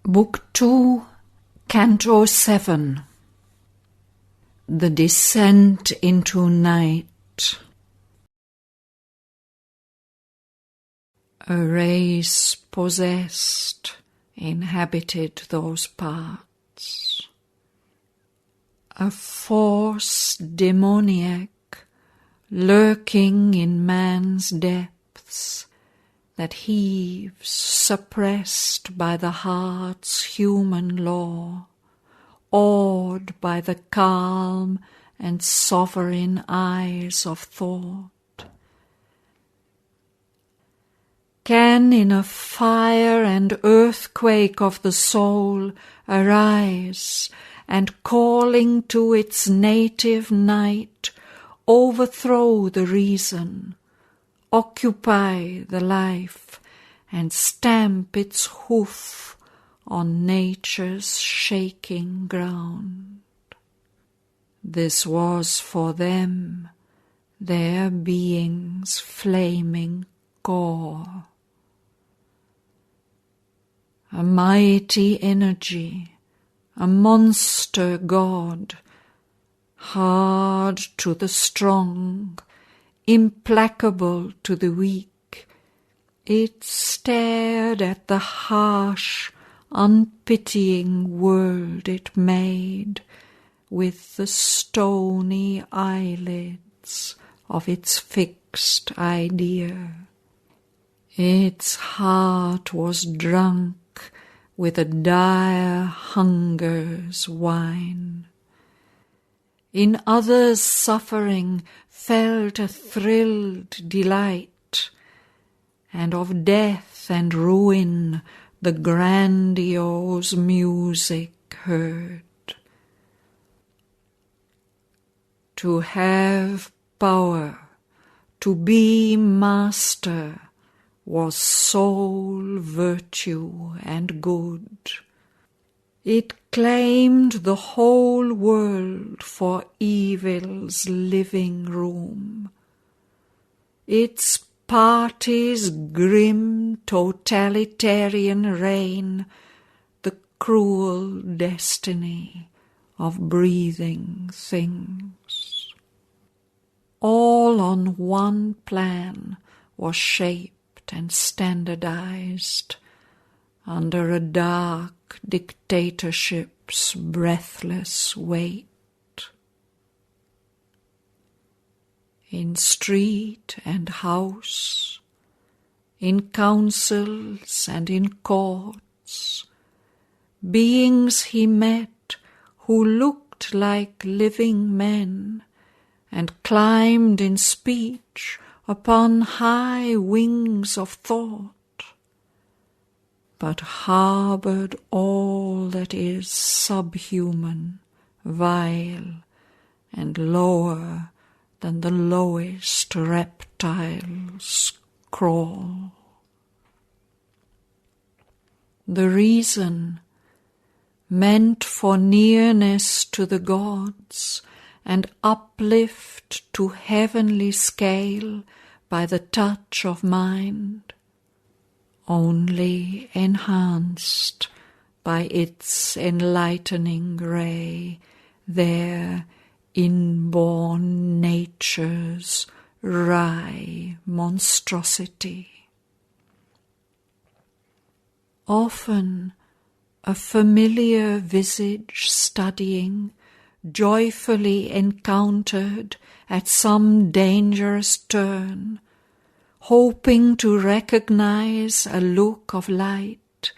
Book 2, Canto 7. The Descent into Night. A race possessed inhabited those parts. A force demoniac lurking in man's depths, that heaves suppressed by the heart's human law, awed by the calm and sovereign eyes of thought. Can in a fire and earthquake of the soul arise, and calling to its native night, overthrow the reason, occupy the life, and stamp its hoof on nature's shaking ground. This was for them their being's flaming core. A mighty energy, a monster god, hard to the strong, implacable to the weak, it stared at the harsh, unpitying world it made with the stony eyelids of its fixed idea. Its heart was drunk with a dire hunger's wine. In others' suffering felt a thrilled delight, and of death and ruin the grandiose music heard. To have power, to be master, was sole virtue and good. It claimed the whole world for evil's living room. Its party's grim totalitarian reign, the cruel destiny of breathing things. All on one plan was shaped and standardized under a dark dictatorship's breathless weight. In street and house, in councils and in courts, beings he met who looked like living men and climbed in speech upon high wings of thought, but harbored all that is subhuman, vile, and lower than the lowest reptile's crawl. The reason, meant for nearness to the gods and uplift to heavenly scale by the touch of mind, only enhanced by its enlightening ray their inborn nature's wry monstrosity. Often a familiar visage studying, joyfully encountered at some dangerous turn, hoping to recognize a look of light,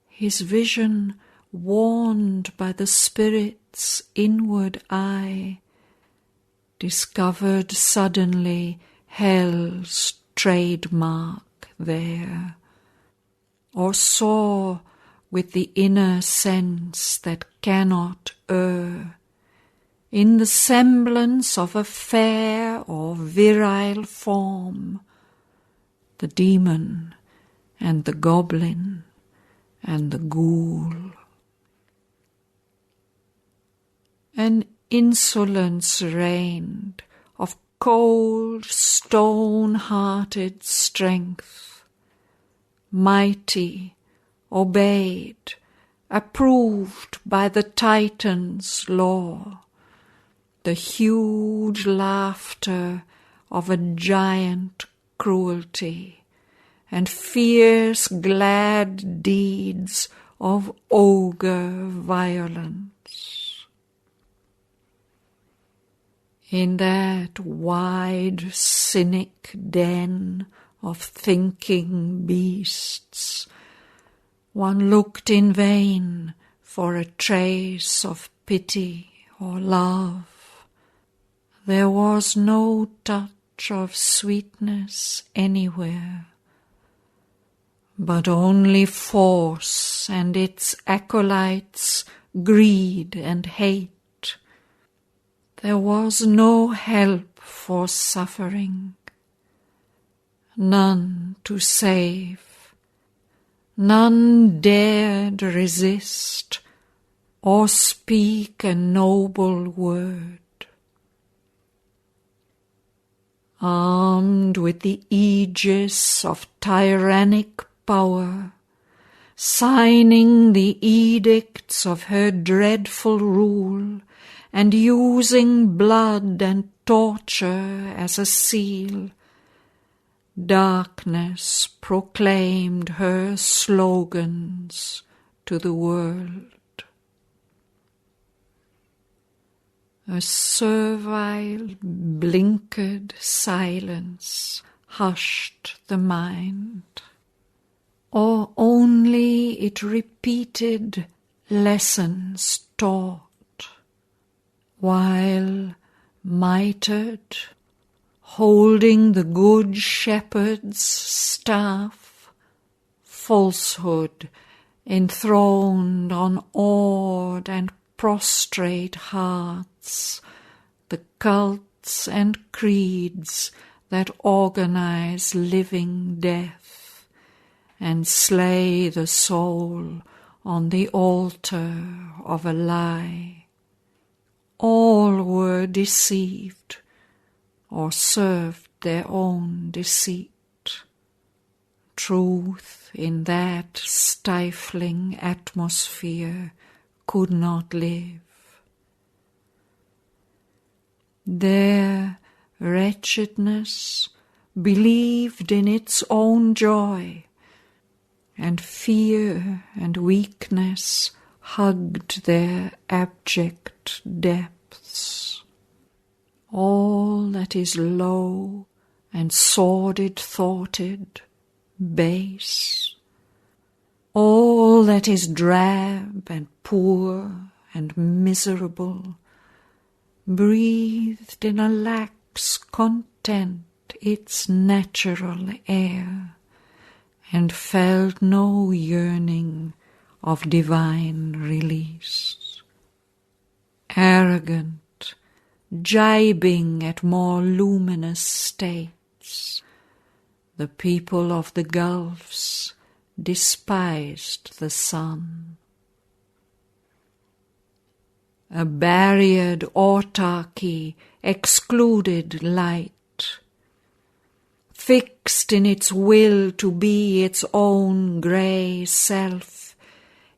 his vision warned by the spirit's inward eye, discovered suddenly hell's trademark there, or saw with the inner sense that cannot err, in the semblance of a fair or virile form, the demon and the goblin and the ghoul. An insolence reigned of cold, stone-hearted strength, mighty, obeyed, approved by the Titan's law, the huge laughter of a giant cruelty, and fierce glad deeds of ogre violence. In that wide cynic den of thinking beasts, one looked in vain for a trace of pity or love. There was no touch of sweetness anywhere, but only force and its acolytes, greed and hate. There was no help for suffering, none to save, none dared resist or speak a noble word. Armed with the aegis of tyrannic power, signing the edicts of her dreadful rule, and using blood and torture as a seal, darkness proclaimed her slogans to the world. A servile, blinkered silence hushed the mind, or only it repeated lessons taught, while mitred, holding the good shepherd's staff, falsehood enthroned on awed and prostrate hearts, the cults and creeds that organize living death and slay the soul on the altar of a lie. All were deceived or served their own deceit. Truth in that stifling atmosphere could not live. Their wretchedness believed in its own joy, and fear and weakness hugged their abject depths. All that is low and sordid-thoughted, base, all that is drab and poor and miserable, breathed in a lax content its natural air, and felt no yearning of divine release. Arrogant, jibing at more luminous states, the people of the gulfs despised the sun. A barriered autarky excluded light. Fixed in its will to be its own grey self,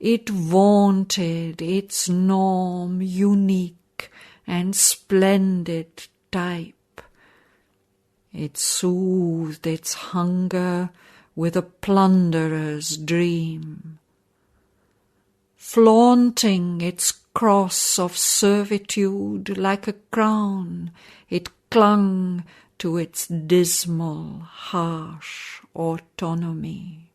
it vaunted its norm unique and splendid type. It soothed its hunger with a plunderer's dream. Flaunting its cross of servitude like a crown, it clung to its dismal, harsh autonomy.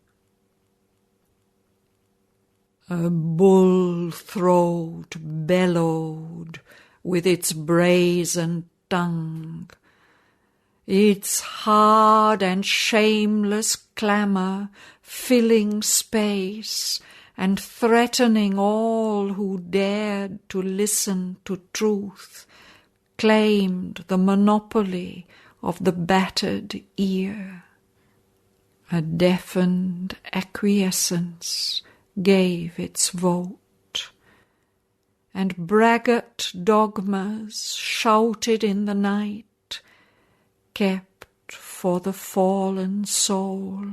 A bull throat bellowed with its brazen tongue. Its hard and shameless clamour filling space and threatening all who dared to listen to truth, claimed the monopoly of the battered ear. A deafened acquiescence gave its vote, and braggart dogmas shouted in the night, kept for the fallen soul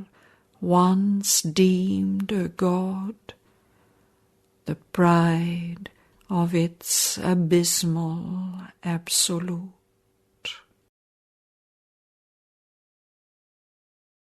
once deemed a god, the pride of its abysmal absolute.